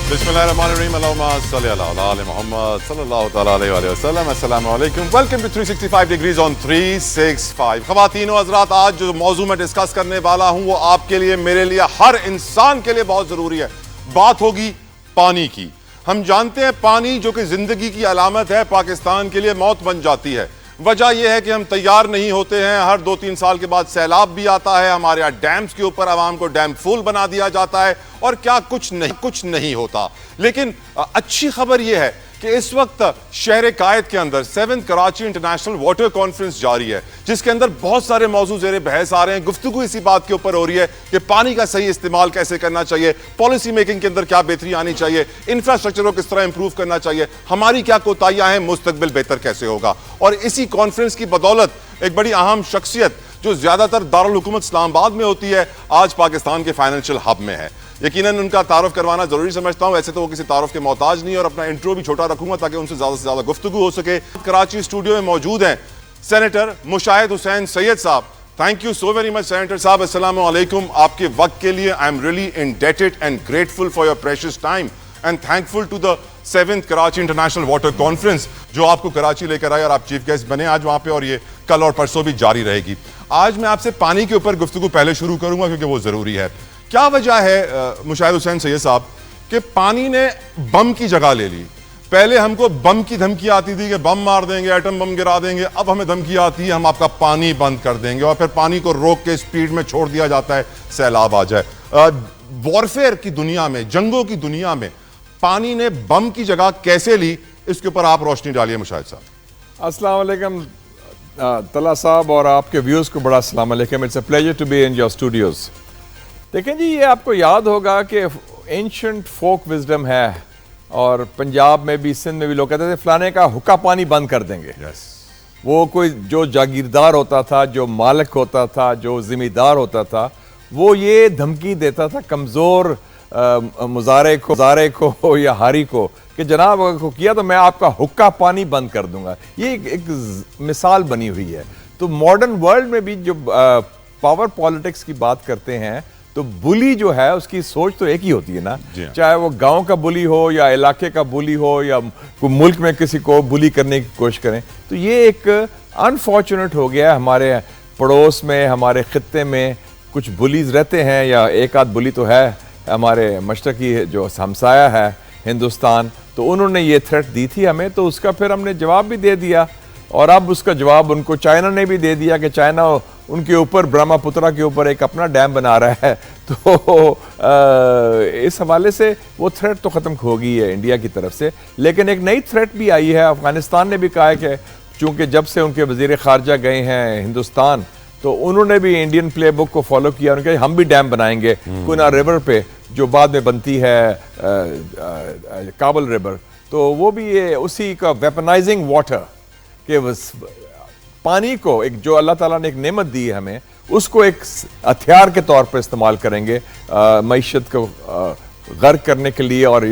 Bismillahirrahmanirrahim. Allahumma salli ala ali Muhammad sallallahu ta'ala alayhi wa sallam. Assalamu alaikum. Welcome to 365 degrees on 365. ख़वातीन और हज़रात, आज जो मौजू मैं डिस्कस करने वाला हूँ वो आपके लिए, मेरे लिए, हर इंसान के लिए बहुत ज़रूरी है। बात होगी पानी की। हम जानते हैं पानी जो कि ज़िंदगी की अलामत है, पाकिस्तान के लिए मौत बन जाती है। वजह यह है कि हम तैयार नहीं होते हैं। हर 2-3 साल के बाद सैलाब भी आता है, हमारे यहाँ डैम्स के ऊपर आवाम को डैम फुल बना दिया जाता है और क्या कुछ नहीं होता। लेकिन अच्छी खबर यह है कि इस वक्त शहर कायद के अंदर 7th Karachi international water conference जारी है, जिसके अंदर बहुत सारे मौजू ज़ेरे बहस आ रहे हैं। गुफ्तगू इसी बात के ऊपर हो रही है कि पानी का सही इस्तेमाल कैसे करना चाहिए, पॉलिसी मेकिंग के अंदर क्या बेहतरी आनी चाहिए, इंफ्रास्ट्रक्चर को किस तरह इंप्रूव करना चाहिए, हमारी क्या कोताहियां हैं, मुस्तकबिल बेहतर कैसे होगा। और इसी कॉन्फ्रेंस की बदौलत एक बड़ी अहम शख्सियत जो ज्यादातर दारुल हुकूमत इस्लामाबाद में होती है, आज पाकिस्तान के फाइनेंशियल हब में है। यकीनन उनका तारुफ करवाना जरूरी समझता हूं। वैसे तो वो किसी तारुफ के मोहताज नहीं है और अपना इंट्रो भी छोटा रखूंगा ताकि उनसे ज्यादा गुफ्तगू हो सके। कराची स्टूडियो में मौजूद हैं सेनेटर मुशाहिद हुसैन सैयद साहब। Thank you so very much senator साहब। अस्सलाम वालेकुम। आपके वक्त के लिए I am really indebted and grateful for your precious time and thankful to the 7th Karachi international water conference जो आपको कराची लेकर आए और आप चीफ गेस्ट बने आज वहां पे, और ये कल और परसों भी जारी रहेगी। आज मैं आपसे पानी के ऊपर गुफ्तगू पहले शुरू करूंगा क्योंकि वो जरूरी है। क्या वजह है मुशाहिद हुसैन सैयद साहब कि पानी ने बम की जगह ले ली? पहले हमको बम की धमकी आती थी कि बम मार देंगे, एटम बम गिरा देंगे। अब हमें धमकी आती है हम आपका पानी बंद कर देंगे और फिर पानी को रोक के स्पीड में छोड़ दिया जाता है, सैलाब आ जाए। वॉरफेयर की दुनिया में, जंगों की दुनिया में पानी ने बम की जगह कैसे ली, इसके ऊपर आप रोशनी डालिए मुशाहिद साहब। अस्सलाम वालेकुम तला साहब और आपके व्यूअर्स को बड़ा अस्सलाम वालेकुम। It's a pleasure to be in your studios. देखें जी, ये आपको याद होगा कि एंशंट फोक विजडम है और पंजाब में भी, सिंध में भी लोग कहते थे फलाने का हुक्का पानी बंद कर देंगे। वो कोई जो जागीरदार होता था, जो मालिक होता था, जो जिम्मेदार होता था, वो ये धमकी देता था कमज़ोर मुजारे को या हारी को कि जनाब को किया तो मैं आपका हुक्का पानी बंद कर दूंगा। ये एक मिसाल बनी हुई है। तो मॉडर्न वर्ल्ड में भी जो पावर पॉलिटिक्स की बात करते हैं तो बुली जो है उसकी सोच तो एक ही होती है ना, चाहे वो गांव का बुली हो या इलाके का बुली हो या मुल्क में किसी को बुली करने की कोशिश करें। तो ये एक अनफॉर्चुनेट हो गया। हमारे पड़ोस में, हमारे खित्ते में कुछ बुलीज रहते हैं, या एक आध बुली तो है हमारे मशरकी जो हमसाया है हिंदुस्तान, तो उन्होंने ये थ्रेट दी थी हमें, तो उसका फिर हमने जवाब भी दे दिया। और अब उसका जवाब उनको चाइना ने भी दे दिया कि चाइना उनके ऊपर, ब्रह्मपुत्रा के ऊपर एक अपना डैम बना रहा है। तो इस हवाले से वो थ्रेट तो ख़त्म हो गई है इंडिया की तरफ से। लेकिन एक नई थ्रेट भी आई है। अफगानिस्तान ने भी कहा है कि चूँकि जब से उनके वज़ीर ख़ारजा गए हैं हिंदुस्तान, तो उन्होंने भी इंडियन प्ले बुक को फॉलो किया। उन्होंने कहा हम भी डैम बनाएंगे कुना रिवर पे, जो बाद में बनती है काबल रिवर। तो वो भी ये उसी का वेपनाइजिंग वाटर के पानी को, एक जो अल्लाह ताला ने एक नेमत दी है हमें, उसको एक हथियार के तौर पर इस्तेमाल करेंगे मईशत को गर्क करने के लिए और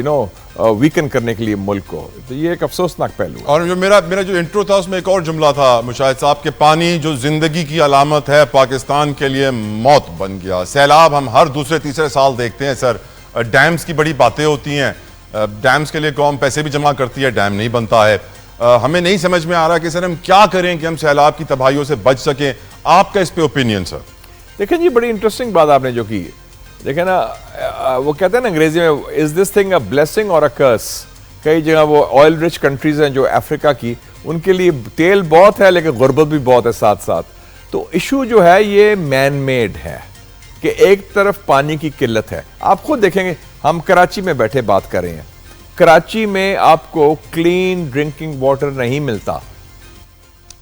वीकन करने के लिए मुल्क को। तो ये एक अफसोसनाक पहलू है। और जो मेरा जो इंट्रो था उसमें एक और जुमला था मुशाहिद साहब के, पानी जो जिंदगी की अलामत है पाकिस्तान के लिए मौत बन गया। सैलाब हम हर दूसरे तीसरे साल देखते हैं सर। डैम्स की बड़ी बातें होती हैं, डैम्स के लिए कौम पैसे भी जमा करती है, डैम नहीं बनता है। हमें नहीं समझ में आ रहा कि सर हम क्या करें कि हम सैलाब की तबाहियों से बच सकें। आपका इस पे ओपिनियन सर? देखें जी, बड़ी इंटरेस्टिंग बात आपने जो की। देखें ना, वो कहते हैं ना अंग्रेजी में, is this thing a blessing और अ कर्स। कई जगह वो ऑयल रिच कंट्रीज हैं जो अफ्रीका की, उनके लिए तेल बहुत है लेकिन गुर्बत भी बहुत है साथ साथ। तो इशू जो है ये मैन मेड है कि एक तरफ पानी की किल्लत है। आप खुद देखेंगे, हम कराची में बैठे बात कर रहे हैं, कराची में आपको क्लीन ड्रिंकिंग वाटर नहीं मिलता।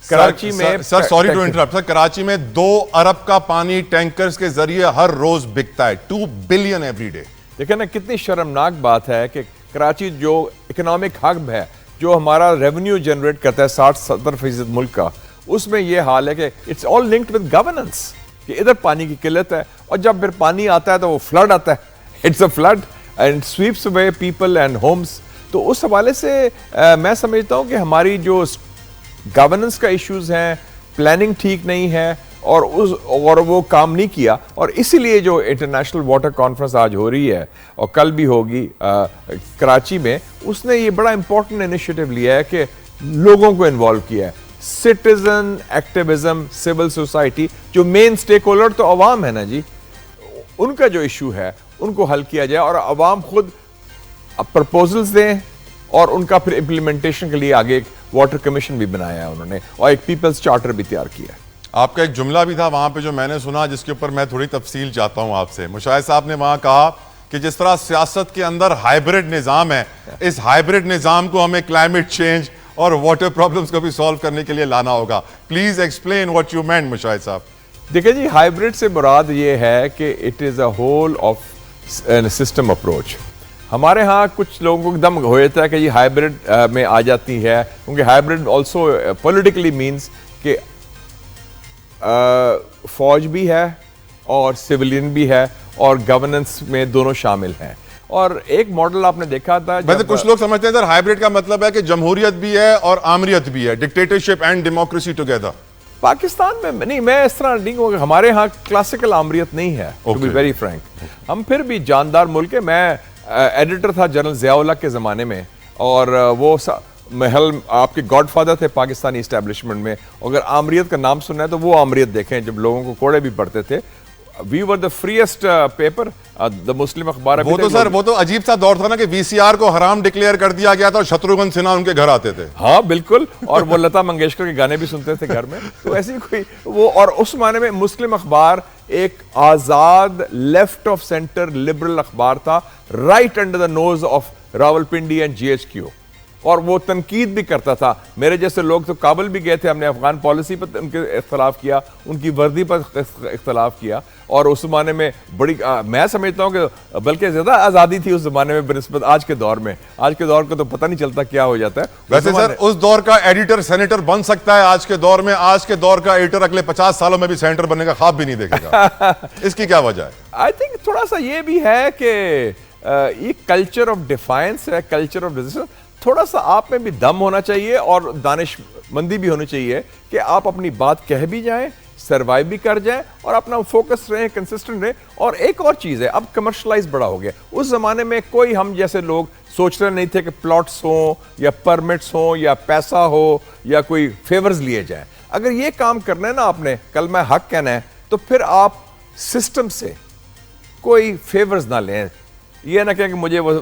कराची में sir sorry to interrupt sir, Karachi में 2 अरब का पानी टैंकर्स के जरिए हर रोज बिकता है, 2 बिलियन एवरी डे। देखिए ना, कितनी शर्मनाक बात है कि कराची जो इकोनॉमिक हब है, जो हमारा रेवेन्यू जनरेट करता है 60-70% मुल्क का, उसमें यह हाल है कि it's all linked with governance, कि इधर पानी की किल्लत है और जब फिर पानी आता है तो वो फ्लड आता है। It's a flood and sweeps away people and homes. तो उस हवाले से मैं समझता हूँ कि हमारी जो गवर्नेंस का इश्यूज हैं, प्लानिंग ठीक नहीं है और वो काम नहीं किया, और इसीलिए जो इंटरनेशनल वाटर कॉन्फ्रेंस आज हो रही है और कल भी होगी कराची में, उसने ये बड़ा इंपॉर्टेंट इनिशिएटिव लिया है कि लोगों को इन्वॉल्व किया है। सिटीजन एक्टिविज्म, सिविल सोसाइटी, जो मेन स्टेक होल्डर तो अवाम है ना जी, उनका जो इशू है उनको हल किया जाए और अवाम खुद प्रपोजल्स दें और उनका फिर इम्प्लीमेंटेशन के लिए आगे एक वाटर कमीशन भी बनाया है उन्होंने और एक पीपल्स चार्टर भी तैयार किया है। आपका एक जुमला भी था वहां पे जो मैंने सुना, जिसके ऊपर मैं थोड़ी तफसील चाहता हूं आपसे। मुशाहिद साहब ने वहां कहा कि जिस तरह सियासत के अंदर हाइब्रिड निज़ाम है, इस हाइब्रिड निज़ाम को हमें क्लाइमेट चेंज और वाटर प्रॉब्लम्स को भी सॉल्व करने के लिए लाना होगा। Please explain what you meant Mushahid साहब। देखिए जी, हाइब्रिड से मुराद ये है कि it is a whole of system approach. हमारे यहाँ कुछ लोगों को एकदम हो जाता है कि ये हाइब्रिड में आ जाती है, क्योंकि हाइब्रिड ऑल्सो पॉलिटिकली मीन्स कि फौज भी है और सिविलियन भी है और गवर्नेंस में दोनों शामिल हैं। और एक मॉडल आपने देखा था, वैसे कुछ लोग समझते हैं सर हाइब्रिड का मतलब है कि जमहूरियत भी है और आमरियत भी है, dictatorship and democracy together. Pakistan में नहीं, मैं इस तरह नहीं कहूँगा, हमारे यहाँ क्लासिकल आमरियत नहीं है, टू बी वेरी फ्रैंक। हम फिर भी जानदार मुल्क है। मैं एडिटर था जनरल ज़ियाउल्लाह के ज़माने में, और वो महल आपके गॉडफादर थे पाकिस्तानी इस्टेब्लिशमेंट में। अगर आमरियत का नाम सुना है तो वो आमरियत देखें जब लोगों को कोड़े भी पड़ते थे। We were the freest paper, the Muslim अखबार। वो तो सर वो तो अजीब सा दौर था ना कि वीसीआर को हराम डिक्लेयर कर दिया गया था और शत्रुघ्न सिन्हा उनके घर आते थे। हाँ बिल्कुल, और वो लता मंगेशकर के गाने भी सुनते थे घर में। तो ऐसी कोई वो, और उस माने में मुस्लिम अखबार एक आजाद लेफ्ट ऑफ सेंटर लिबरल अखबार था, right under the nose of Rawalpindi and GHQ, और वो तनकीद भी करता था। मेरे जैसे लोग तो काबुल भी गए थे, हमने अफगान पॉलिसी पर उनके इख्तलाफ किया, उनकी वर्दी पर इख्तलाफ किया, और उस ज़माने में बड़ी मैं समझता हूँ कि बल्कि ज़्यादा आज़ादी थी उस ज़माने में बनिस्बत आज के दौर में। आज के दौर को तो पता नहीं चलता क्या हो जाता है। वैसे सर उस दौर का एडिटर सेनेटर बन सकता है आज के दौर में, आज के दौर का एडिटर अगले 50 सालों में भी सेनेटर बनने का ख्वाब भी नहीं देखेगा। इसकी क्या वजह है? आई थिंक थोड़ा सा ये भी है कि ये कल्चर ऑफ डिफायंस है, कल्चर ऑफ रेजिस्टेंस। थोड़ा सा आप में भी दम होना चाहिए और दानिशमंदी भी होनी चाहिए कि आप अपनी बात कह भी जाएं, सर्वाइव भी कर जाएं और अपना फोकस रहें, कंसिस्टेंट रहें। और एक और चीज़ है, अब कमर्शलाइज बड़ा हो गया। उस ज़माने में कोई हम जैसे लोग सोच रहे नहीं थे कि प्लॉट्स हों या परमिट्स हों या पैसा हो या कोई फेवर्स लिए जाएं। अगर ये काम करना है ना आपने, कल मैं हक कहना है, तो फिर आप सिस्टम से कोई फेवर्स ना लें। ये ना कहें कि मुझे वो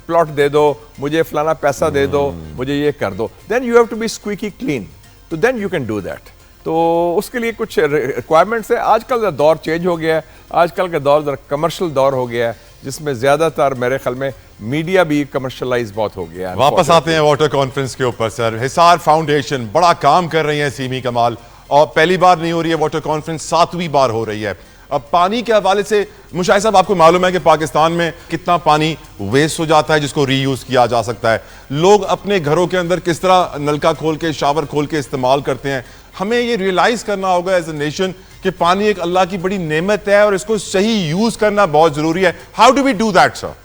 प्लॉट दे दो, मुझे फलाना पैसा दे दो, मुझे ये कर दो। Then you have to be squeaky clean, तो then you can do that. तो उसके लिए कुछ रिक्वायरमेंट्स है। आजकल का दौर चेंज हो गया है, आजकल का दौर जरा कमर्शियल दौर हो गया है, जिसमें ज़्यादातर मेरे ख्याल में मीडिया भी कमर्शलाइज बहुत हो गया है। वापस आते हैं वाटर कॉन्फ्रेंस के ऊपर सर। हिसार फाउंडेशन बड़ा काम कर रही है सीमी कमाल, और पहली बार नहीं हो रही है वाटर कॉन्फ्रेंस, 7वीं बार हो रही है। अब पानी के हवाले से मुशाहिद साहब, आपको मालूम है कि पाकिस्तान में कितना पानी वेस्ट हो जाता है जिसको रीयूज किया जा सकता है। लोग अपने घरों के अंदर किस तरह नलका खोल के, शावर खोल के इस्तेमाल करते हैं। हमें ये रियलाइज करना होगा एज ए नेशन कि पानी एक अल्लाह की बड़ी नेमत है और इसको सही यूज करना बहुत जरूरी है। How do we do that sir?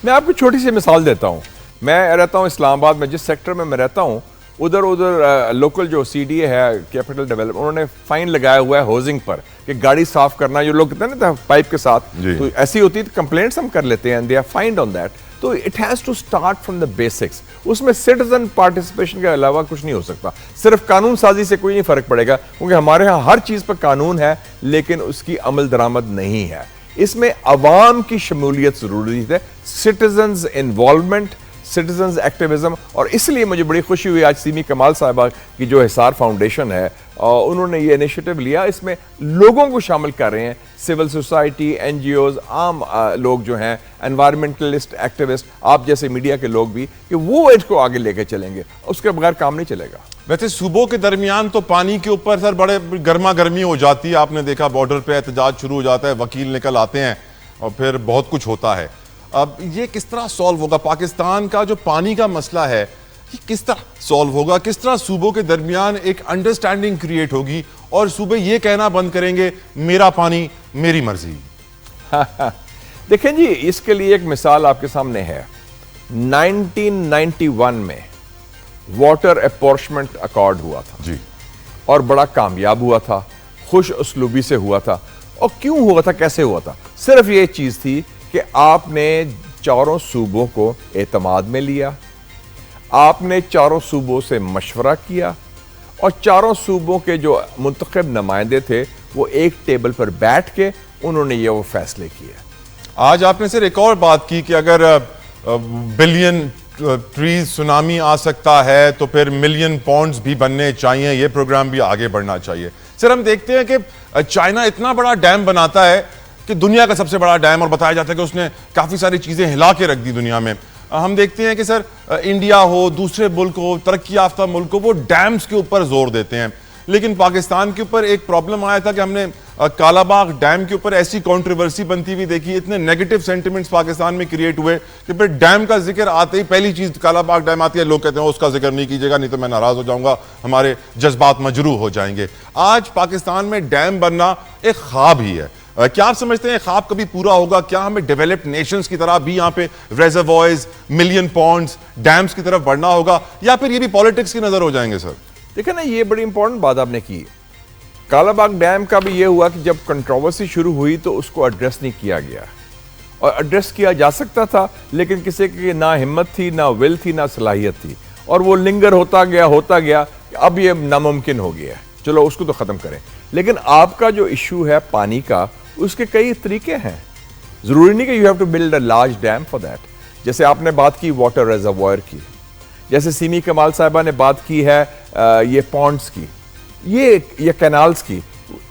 मैं आपको छोटी सी मिसाल देता हूँ। मैं रहता हूँ इस्लामाबाद में, जिस सेक्टर में मैं रहता हूँ उधर लोकल जो CDA है, कैपिटल डेवलपमेंट, उन्होंने फाइन लगाया हुआ है होजिंग पर कि गाड़ी साफ करना, जो लोग कहते हैं ना पाइप के साथ, तो ऐसी होती है तो कंप्लेंट्स हम कर लेते हैं, they are find on that. तो it has to start from the basics. उसमें सिटीजन पार्टिसिपेशन के अलावा कुछ नहीं हो सकता। सिर्फ कानून साजी से कोई नहीं फर्क पड़ेगा, क्योंकि हमारे यहाँ हर चीज़ पर कानून है लेकिन उसकी अमल दरामद नहीं है। इसमें अवाम की शमूलियत ज़रूरी है, सिटीजन्स इन्वॉल्वमेंट, सिटीजन्स एक्टिविज्म। और इसलिए मुझे बड़ी खुशी हुई आज सीमी कमाल साहिबा की जो हिसार फाउंडेशन है, उन्होंने ये इनिशिएटिव लिया। इसमें लोगों को शामिल कर रहे हैं, सिविल सोसाइटी, NGOs, आम लोग जो हैं, एनवायरमेंटलिस्ट, एक्टिविस्ट, आप जैसे मीडिया के लोग भी, कि वो इसको आगे लेके चलेंगे। उसके बगैर काम नहीं चलेगा। वैसे सूबों के दरमियान तो पानी के ऊपर सर बड़े गर्मा गर्मी हो जाती है। आपने देखा बॉर्डर पे एहतजाज शुरू हो जाता है, वकील निकल आते हैं और फिर बहुत कुछ होता है। अब ये किस तरह सॉल्व होगा? पाकिस्तान का जो पानी का मसला है ये किस तरह सॉल्व होगा? किस तरह सूबों के दरमियान एक अंडरस्टैंडिंग क्रिएट होगी और सूबे ये कहना बंद करेंगे मेरा पानी मेरी मर्जी? देखें जी, इसके लिए एक मिसाल आपके सामने है। 1991 में वाटर अपॉर्चमेंट अकॉर्ड हुआ था जी, और बड़ा कामयाब हुआ था। खुश उसलूबी से हुआ था। और क्यों हुआ था, कैसे हुआ था? सिर्फ ये चीज़ थी कि आपने चारों सूबों को एतमाद में लिया, आपने चारों सूबों से मशवरा किया और चारों सूबों के जो मुंतखब नुमाइंदे थे वो एक टेबल पर बैठ के उन्होंने ये वो फैसले किए। आज आपने सिर्फ एक और बात की कि अगर बिलियन ट्रीज सुनामी आ सकता है तो फिर मिलियन पॉन्ड्स भी बनने चाहिए, ये प्रोग्राम भी आगे बढ़ना चाहिए। सर, हम देखते हैं कि चाइना इतना बड़ा डैम बनाता है कि दुनिया का सबसे बड़ा डैम, और बताया जाता है कि उसने काफ़ी सारी चीज़ें हिला के रख दी दुनिया में। हम देखते हैं कि सर इंडिया हो, दूसरे मुल्क हो, तरक्की याफ्ता मुल्क हो, वो डैम्स के ऊपर जोर देते हैं। लेकिन पाकिस्तान के ऊपर एक प्रॉब्लम आया था कि हमने कालाबाग डैम के ऊपर ऐसी कंट्रोवर्सी बनती हुई देखी, इतने नेगेटिव सेंटिमेंट्स पाकिस्तान में क्रिएट हुए कि फिर डैम का जिक्र आते ही पहली चीज कालाबाग डैम आती है, लोग कहते हैं उसका जिक्र नहीं कीजिएगा, नहीं तो मैं नाराज हो जाऊंगा, हमारे जज्बात मजरू हो जाएंगे। आज पाकिस्तान में डैम बनना एक ख्वाब ही है। क्या आप समझते हैं ख्वाब कभी पूरा होगा? क्या हमें डेवलप्ड नेशंस की तरह भी यहाँ पे रेजर्वॉयर्स, मिलियन पॉन्ड्स, डैम्स की तरफ बढ़ना होगा, या फिर ये भी पॉलिटिक्स की नजर हो जाएंगे? सर देखिए ना, ये बड़ी इंपॉर्टेंट बात आपने की। कालाबाग डैम का भी ये हुआ कि जब कंट्रोवर्सी शुरू हुई तो उसको एड्रेस नहीं किया गया, और एड्रेस किया जा सकता था लेकिन किसी की ना हिम्मत थी, ना विल थी, ना सलाहियत थी, और वो लिंगर होता गया। अब ये नामुमकिन हो गया है, चलो उसको तो ख़त्म करें। लेकिन आपका जो इशू है पानी का, उसके कई तरीके हैं। ज़रूरी नहीं कि you have to build a large dam for that. जैसे आपने बात की वाटर रिजर्वॉयर की, जैसे सीमी कमाल साहिबा ने बात की है ये पॉन्ड्स की, ये कैनाल्स की।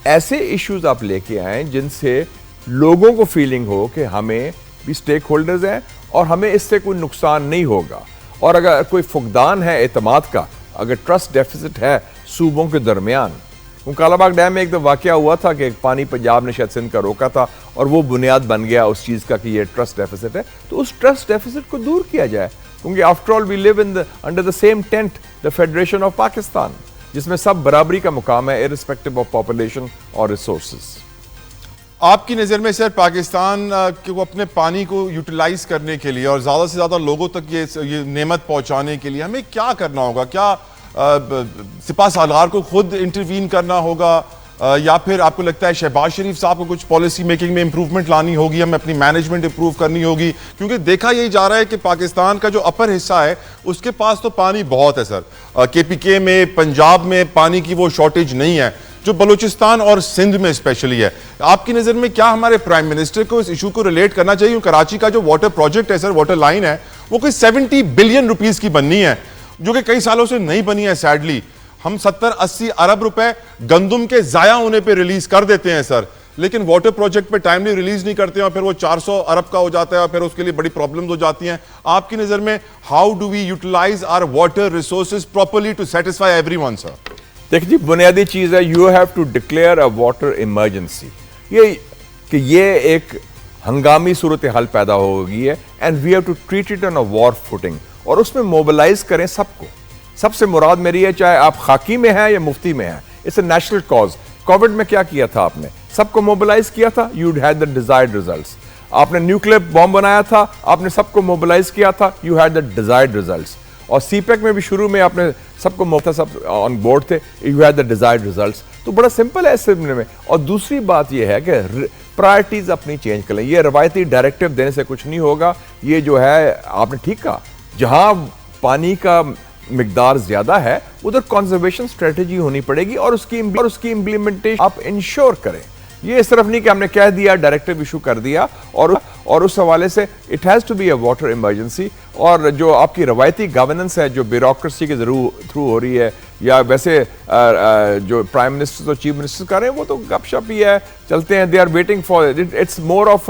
ऐसे इश्यूज आप लेके आए जिनसे लोगों को फीलिंग हो कि हमें भी स्टेक होल्डर्स हैं और हमें इससे कोई नुकसान नहीं होगा। और अगर कोई फुकदान है एतमाद का, अगर ट्रस्ट डेफिसिट है सूबों के दरमियान, कालाबाग डैम में एक दो वाकया हुआ था कि पानी पंजाब ने शायद सिंध का रोका था और वो बुनियाद बन गया उस चीज़ का कि ये ट्रस्ट डेफिसिट है, तो उस ट्रस्ट डेफिसिट को दूर किया जाए। क्योंकि after all we live in under the same tent, the federation of Pakistan, जिसमें सब बराबरी का मुकाम है इर्रिस्पेक्टिव ऑफ पॉपुलेशन और रिसोर्सेज। आपकी नज़र में सर पाकिस्तान को अपने पानी को यूटिलाइज करने के लिए और ज़्यादा से ज़्यादा लोगों तक ये नेमत पहुंचाने के लिए हमें क्या करना होगा? क्या सिपा सालार को खुद इंटरवीन करना होगा, या फिर आपको लगता है शहबाज शरीफ साहब को कुछ पॉलिसी मेकिंग में इंप्रूवमेंट लानी होगी, हमें अपनी मैनेजमेंट इंप्रूव करनी होगी? क्योंकि देखा यही जा रहा है कि पाकिस्तान का जो अपर हिस्सा है उसके पास तो पानी बहुत है सर। KPK में, पंजाब में पानी की वो शॉर्टेज नहीं है जो बलूचिस्तान और सिंध में स्पेशली है। आपकी नज़र में क्या हमारे प्राइम मिनिस्टर को इस इशू को रिलेट करना चाहिए? कराची का जो वाटर प्रोजेक्ट है सर, वाटर लाइन है, वो कोई 70 बिलियन रुपीस की बननी है, जो कि कई सालों से नहीं बनी है। सैडली हम 70-80 अरब रुपए गंदुम के जाया होने पे रिलीज कर देते हैं सर, लेकिन वाटर प्रोजेक्ट पे टाइमली रिलीज नहीं करते हैं और फिर वो 400 अरब का हो जाता है और फिर उसके लिए बड़ी प्रॉब्लम्स हो जाती हैं। आपकी नजर में how do we utilise our water resources properly to satisfy everyone sir? देखिए जी, बुनियादी चीज है, you have to declare a water emergency. ये एक हंगामी सूरत हाल पैदा हो गई है and we have to treat it on a war footing, और उसमें मोबिलाइज करें सबको। सबसे मुराद मेरी है, चाहे आप खाकी में हैं या मुफ्ती में हैं, it's a national cause. Covid में क्या किया था आपने? सबको मोबिलाइज किया था, you had the desired results. आपने न्यूक्लियर बॉम्ब बनाया था, आपने सबको मोबिलाइज किया था, you had the desired results. और CPEC में भी शुरू में आपने सबको मोटा, सब ऑन बोर्ड थे, you had the desired results. तो बड़ा सिंपल है इस में। और दूसरी बात यह है कि प्रायोरिटीज अपनी चेंज कर लें। ये रवायती डायरेक्टिव देने से कुछ नहीं होगा। ये जो है आपने ठीक कहा, जहां पानी का मिकदार ज्यादा है उधर कंजर्वेशन स्ट्रेटेजी होनी पड़ेगी और उसकी इंप्लीमेंटेशन आप इंश्योर करें। ये सिर्फ नहीं कि हमने कह दिया, डायरेक्टिव इशू कर दिया और उस हवाले से it has to be a water emergency. और जो आपकी रवायती गवर्नेंस है जो ब्यूरोक्रेसी के थ्रू हो रही है, या वैसे जो प्राइम मिनिस्टर और चीफ मिनिस्टर कर रहे हैं, वो तो गपशप ही है, चलते हैं, they are waiting for it's more of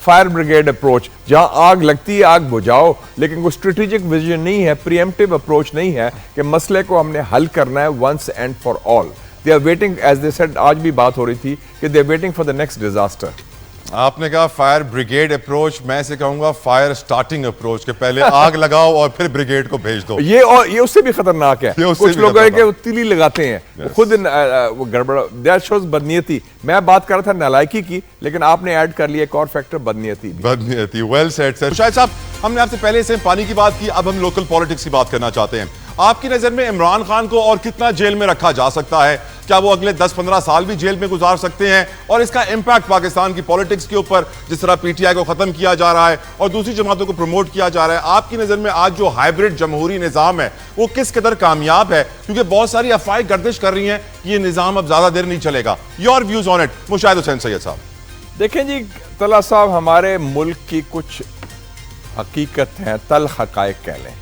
fire brigade approach, जहां आग लगती है आग बुझाओ, लेकिन कोई स्ट्रेटेजिक विजन नहीं है, प्रीएम्प्टिव अप्रोच नहीं है कि मसले को हमने हल करना है once and for all. They are waiting, as they said, आज भी बात हो रही थी कि they are waiting for the next disaster. आपने कहा फायर ब्रिगेड अप्रोच, मैं इसे कहूंगा फायर स्टार्टिंग अप्रोच, के पहले आग लगाओ और फिर ब्रिगेड को भेज दो। ये उससे भी खतरनाक है। कुछ लोग है कि वो तीली लगाते हैं, खुद वो गड़बड़, दैट शोज बदनीयती। मैं बात कर रहा था नालायकी की, लेकिन आपने ऐड कर लिया एक और फैक्टर, बदनीयती। Well said sir. शायद साहब, हमने आपसे पहले से पानी की बात की, अब हम लोकल पॉलिटिक्स की बात करना चाहते हैं। आपकी नजर में इमरान खान को और कितना जेल में रखा जा सकता है? क्या वो अगले 10-15 साल भी जेल में गुजार सकते हैं? और इसका इंपैक्ट पाकिस्तान की पॉलिटिक्स के ऊपर, जिस तरह पीटीआई को खत्म किया जा रहा है और दूसरी जमातों को प्रमोट किया जा रहा है, आपकी नजर में आज जो हाइब्रिड जमहूरी निजाम है वो किस कदर कामयाब है? क्योंकि बहुत सारी अफवाहें गर्दिश कर रही हैं कि ये निजाम अब ज्यादा देर नहीं चलेगा। Your views on it Mushahid Hussain Syed साहब। देखें जी तला साहब, हमारे मुल्क की कुछ हकीकत हैं, तल हकायक कह लें,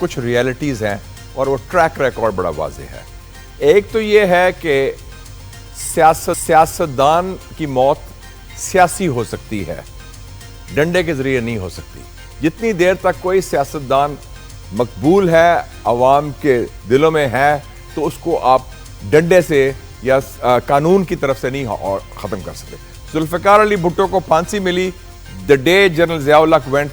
कुछ रियलिटीज़ हैं और वो ट्रैक रिकॉर्ड बड़ा वाज़ेह है। एक तो ये है कि सियासतदान की मौत सियासी हो सकती है, डंडे के ज़रिए नहीं हो सकती। जितनी देर तक कोई सियासतदान मकबूल है, अवाम के दिलों में है, तो उसको आप डंडे से या कानून की तरफ से नहीं और ख़त्म कर सकते। जुल्फ़िकार अली भुट्टो को फांसी मिली the day general Ziaul Haq went,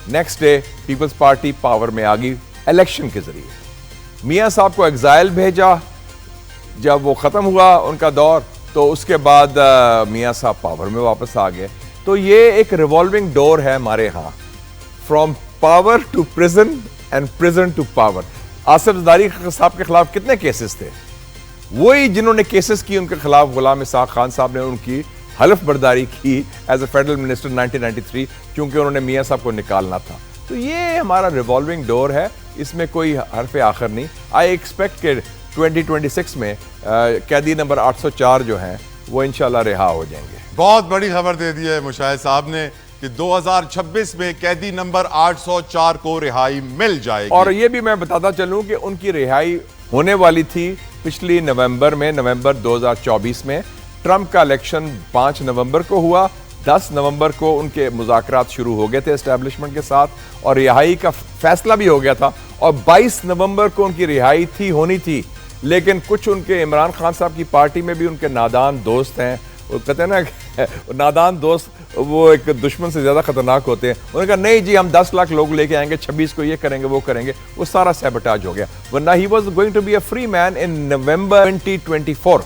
next day Peoples Party power में आ गई इलेक्शन के जरिए। मियां साहब को एग्जाइल भेजा, जब वो ख़त्म हुआ उनका दौर, तो उसके बाद मियां साहब पावर में वापस आ गए। तो ये एक रिवॉल्विंग डोर है हमारे यहाँ, from power to prison and prison to power. Asif Zardari साहब के खिलाफ कितने केसेस थे? वही जिन्होंने केसेस की उनके खिलाफ गुलाम इसहाक खान साहब ने उनकी हलफ बर्दारी की एज ए फेडरल मिनिस्टर 1993, क्योंकि उन्होंने मियां साहब को निकालना था। तो ये हमारा रिवॉल्विंग डोर है, इसमें कोई हरफ आखिर नहीं। आई एक्सपेक्ट कि 2026 में कैदी नंबर 804 जो हैं वो इंशाल्लाह रिहा हो जाएंगे। बहुत बड़ी खबर दे दी है मुशाहिद साहब ने कि 2026 में कैदी नंबर 804 को रिहाई मिल जाएगी। और ये भी मैं बताता चलूं कि उनकी रिहाई होने वाली थी पिछली नवंबर 2024 में। ट्रंप का इलेक्शन 5 नवंबर को हुआ, 10 नवंबर को उनके मुज़ाकरात शुरू हो गए थे एस्टेब्लिशमेंट के साथ और रिहाई का फैसला भी हो गया था, और 22 नवंबर को उनकी रिहाई होनी थी। लेकिन कुछ उनके इमरान खान साहब की पार्टी में भी उनके नादान दोस्त हैं, वो कहते हैं ना नादान दोस्त वो एक दुश्मन से ज़्यादा खतरनाक होते हैं। उन्होंने कहा नहीं जी हम 10 लाख लोग लेके आएंगे, 26 को ये करेंगे वो करेंगे, वो सारा सैबोटाज हो गया। वरना he was going to be a free man in November 2024।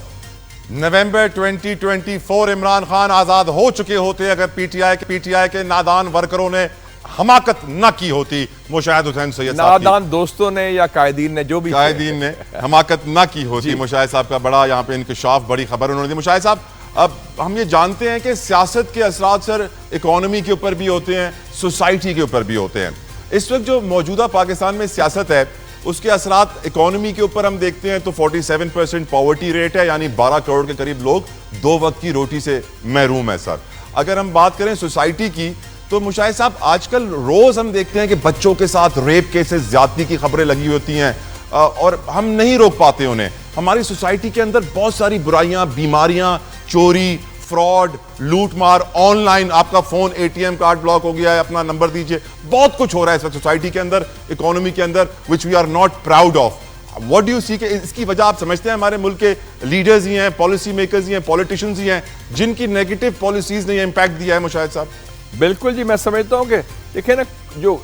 November 2024 Imran Khan आजाद हो चुके होते अगर पीटीआई के नादान वर्करों ने हमाकत न की होती। मुशाहिद हुसैन सैयद साहब, नादान दोस्तों ने या कायदीन ने, जो भी कायदीन ने हमाकत न की होती। मुशाहिद साहब का बड़ा यहाँ पे इंकशाफ, बड़ी खबर उन्होंने दी। मुशाहिद साहब, अब हम ये जानते हैं कि सियासत के असरात सर इकोनॉमी के ऊपर भी होते हैं, सोसाइटी के ऊपर भी होते हैं। इस वक्त जो मौजूदा पाकिस्तान में सियासत है उसके असरात इकोनॉमी के ऊपर हम देखते हैं तो 47% पॉवर्टी रेट है, यानी 12 करोड़ के करीब लोग 2 वक्त की रोटी से महरूम है सर। अगर हम बात करें सोसाइटी की तो मुशाहिद साहब आजकल रोज हम देखते हैं कि बच्चों के साथ रेप केसेस, ज्यादती की खबरें लगी होती हैं और हम नहीं रोक पाते उन्हें। हमारी सोसाइटी के अंदर बहुत सारी बुराइयां, बीमारियां, चोरी, फ्रॉड, लूट मार, ऑनलाइन आपका फोन एटीएम कार्ड ब्लॉक हो गया है, अपना नंबर दीजिए, बहुत कुछ हो रहा है इस वक्त सोसाइटी के अंदर, इकोनॉमी के अंदर, which we are not proud of. What do you see? इसकी वजह आप समझते हैं हमारे मुल्क के लीडर्स ही हैं, पॉलिसी मेकर्स ही हैं, पॉलिटिशियंस ही हैं, जिनकी नेगेटिव पॉलिसीज ने ये इंपैक्ट दिया है? मुशाहिद साहब बिल्कुल जी, मैं समझता हूं कि देखिए ना, जो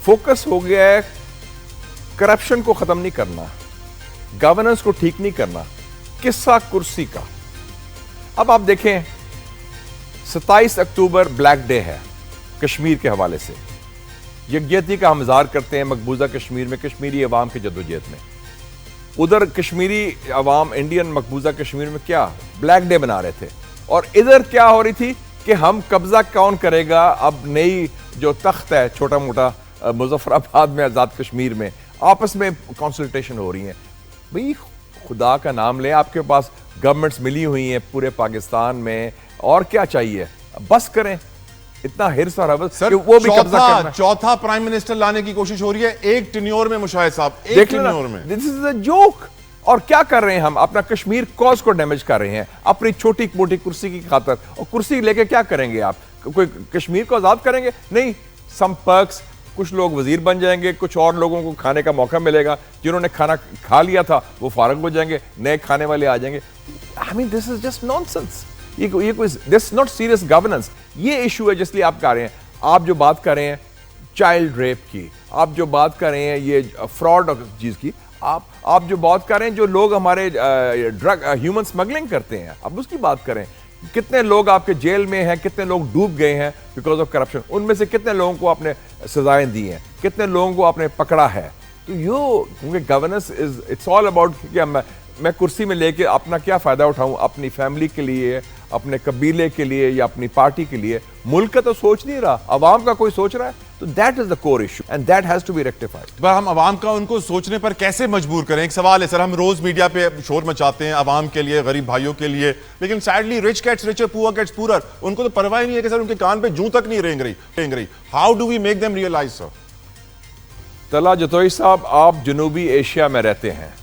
फोकस हो गया है करप्शन को खत्म नहीं करना, गवर्नेंस को ठीक नहीं करना, किस्सा कुर्सी का। अब आप देखें 27 अक्टूबर ब्लैक डे है कश्मीर के हवाले से, यकजहती का हम इज़हार करते हैं मकबूजा कश्मीर में, कश्मीरी अवाम की जद्दोजहद में। उधर कश्मीरी अवाम इंडियन मकबूजा कश्मीर में क्या ब्लैक डे मना रहे थे, और इधर क्या हो रही थी कि हम कब्जा कौन करेगा। अब नई जो तख्त है छोटा मोटा मुजफ्फराबाद में, आज़ाद कश्मीर में, आपस में कंसल्टेशन हो रही है। भाई खुदा का नाम ले, आपके पास गवर्नमेंट्स मिली हुई हैं पूरे पाकिस्तान में, और क्या चाहिए? बस करें, इतना हिर्स और हवस सर, वो भी कब्जा करना। चौथा प्राइम मिनिस्टर लाने की कोशिश हो रही है एक टेन्योर में। मुशाहिद साहब, एक टेन्योर में, दिस इज अ जोक। और क्या कर रहे हैं हम? अपना कश्मीर कॉज को डैमेज कर रहे हैं अपनी छोटी मोटी कुर्सी की खातर। और कुर्सी लेके क्या करेंगे आप? कोई कश्मीर को आजाद करेंगे? नहीं। सम पर्क्स, कुछ लोग वजीर बन जाएंगे, कुछ और लोगों को खाने का मौका मिलेगा, जिन्होंने खाना खा लिया था वो फारग हो जाएंगे, नए खाने वाले आ जाएंगे। I mean this is just nonsense. ये कोई दिस नॉट सीरियस गवर्नेंस। ये इशू है जिसलिए आप कह रहे हैं, आप जो बात कर रहे हैं चाइल्ड रेप की, आप जो बात कर रहे हैं ये फ्रॉड चीज की, आप जो बात कर रहे हैं जो लोग हमारे ड्रग ह्यूमन स्मगलिंग करते हैं, आप उसकी बात करें। कितने लोग आपके जेल में हैं, कितने लोग डूब गए हैं बिकॉज ऑफ करप्शन, उनमें से कितने लोगों को आपने सजाएं दी हैं, कितने लोगों को आपने पकड़ा है। तो क्योंकि governance is it's all about कि मैं कुर्सी में लेके अपना क्या फ़ायदा उठाऊं, अपनी फैमिली के लिए, अपने कबीले के लिए या अपनी पार्टी के लिए? मुल्क का तो सोच नहीं रहा, अवाम का कोई सोच रहा है। तो that is the core issue and that has to be rectified. हम अवाम का उनको सोचने पर कैसे मजबूर करें? एक सवाल है सर, हम रोज मीडिया पे शोर मचाते हैं अवाम के लिए, गरीब भाइयों के लिए, लेकिन sadly rich gets richer, poor gets poor. उनको तो परवाह ही नहीं है कि सर उनके कान पे जूं तक नहीं रेंग रही। How do we make them realise sir? तला जतोई साहब, आप जनूबी एशिया में रहते हैं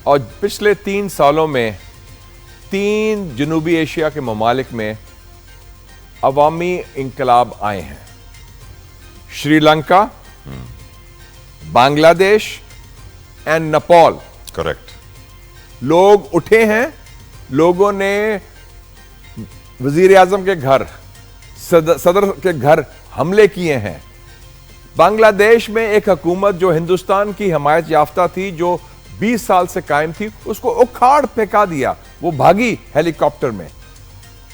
और पिछले 3 सालों में 3 जनूबी एशिया के ममालिक में अवामी इंकलाब आए हैं। श्रीलंका, बांग्लादेश एंड नेपाल। करेक्ट। लोग उठे हैं, लोगों ने वजीर आजम के घर, सदर के घर हमले किए हैं। बांग्लादेश में एक हुकूमत जो हिंदुस्तान की हिमायत याफ्ता थी, जो 20 साल से कायम थी, उसको उखाड़ फेंका दिया। वो भागी हेलीकॉप्टर में।